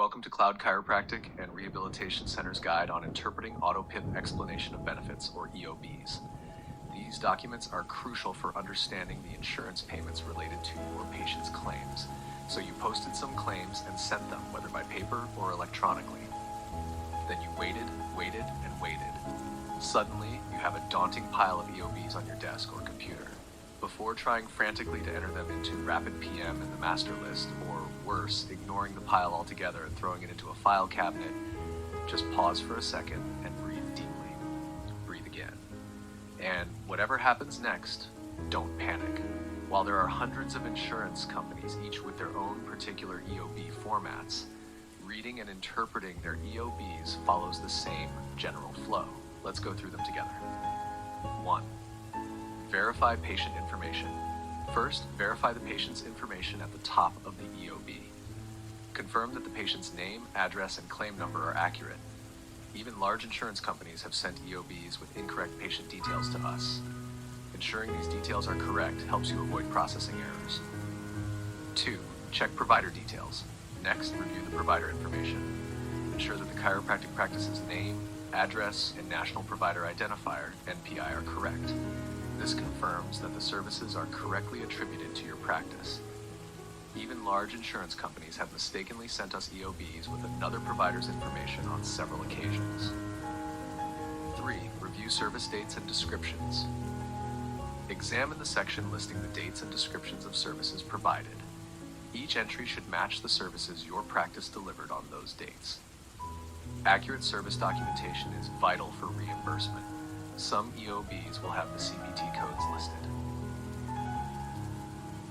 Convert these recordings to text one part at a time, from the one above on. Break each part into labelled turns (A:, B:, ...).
A: Welcome to Cloud Chiropractic and Rehabilitation Center's Guide on Interpreting Auto-PIP Explanation of Benefits, or EOBs. These documents are crucial for understanding the insurance payments related to your patient's claims. So you posted some claims and sent them, whether by paper or electronically. Then you waited, and waited. Suddenly, you have a daunting pile of EOBs on your desk or computer. Before trying frantically to enter them into Rapid PM in the master list, or worse, ignoring the pile altogether and throwing it into a file cabinet, just pause for a second and breathe deeply. Breathe again. And whatever happens next, don't panic. While there are hundreds of insurance companies, each with their own particular EOB formats, reading and interpreting their EOBs follows the same general flow. Let's go through them together. 1. Verify patient information. First, verify the patient's information at the top of the EOB. Confirm that the patient's name, address, and claim number are accurate. Even large insurance companies have sent EOBs with incorrect patient details to us. Ensuring these details are correct helps you avoid processing errors. 2. Check provider details. Next, review the provider information. Ensure that the chiropractic practice's name, address, and national provider identifier, NPI, are correct. This confirms that the services are correctly attributed to your practice. Even large insurance companies have mistakenly sent us EOBs with another provider's information on several occasions. 3. Review service dates and descriptions. Examine the section listing the dates and descriptions of services provided. Each entry should match the services your practice delivered on those dates. Accurate service documentation is vital for reimbursement. Some EOBs will have the CPT codes listed.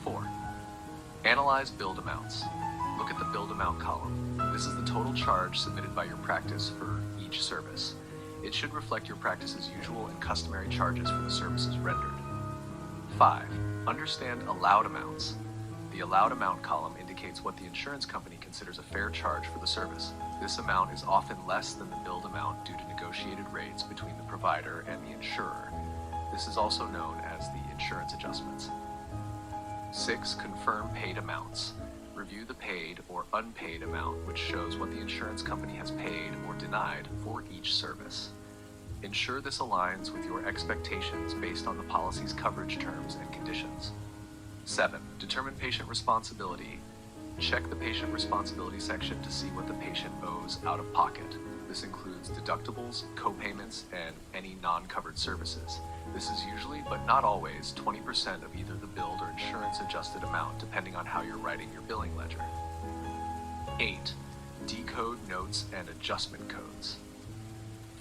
A: 4. Analyze billed amounts. Look at the billed amount column. This is the total charge submitted by your practice for each service. It should reflect your practice's usual and customary charges for the services rendered. 5. Understand allowed amounts. The allowed amount column indicates what the insurance company considers a fair charge for the service. This amount is often less than the billed amount due to negotiated rates between the provider and the insurer. This is also known as the insurance adjustments. 6. Confirm paid amounts. Review the paid or unpaid amount, which shows what the insurance company has paid or denied for each service. Ensure this aligns with your expectations based on the policy's coverage terms and conditions. 7. Determine patient responsibility. Check the patient responsibility section to see what the patient owes out of pocket. This includes deductibles, co-payments, and any non-covered services. This is usually, but not always, 20% of either the billed or insurance-adjusted amount, depending on how you're writing your billing ledger. 8. Decode notes and adjustment codes.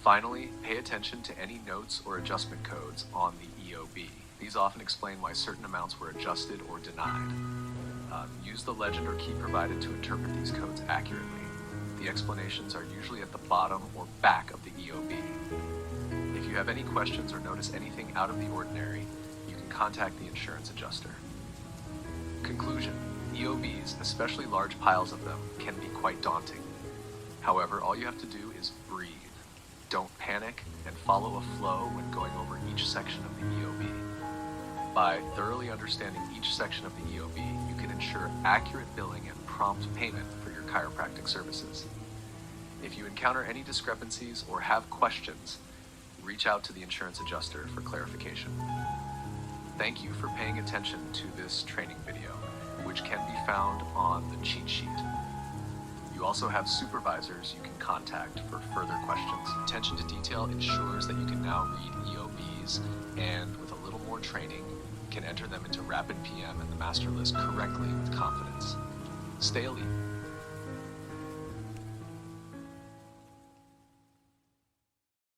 A: Finally, pay attention to any notes or adjustment codes on the EOB. These often explain why certain amounts were adjusted or denied. Use the legend or key provided to interpret these codes accurately. The explanations are usually at the bottom or back of the EOB. If you have any questions or notice anything out of the ordinary, you can contact the insurance adjuster. Conclusion: EOBs, especially large piles of them, can be quite daunting. However, all you have to do is breathe. Don't panic and follow a flow when going over each section of the EOB. By thoroughly understanding each section of the EOB, you can ensure accurate billing and prompt payment for your chiropractic services. If you encounter any discrepancies or have questions, reach out to the insurance adjuster for clarification. Thank you for paying attention to this training video, which can be found on the cheat sheet. You also have supervisors you can contact for further questions. Attention to detail ensures that you can now read EOBs and, with a little more training, can enter them into Rapid PM and the master list correctly with confidence. Stay elite.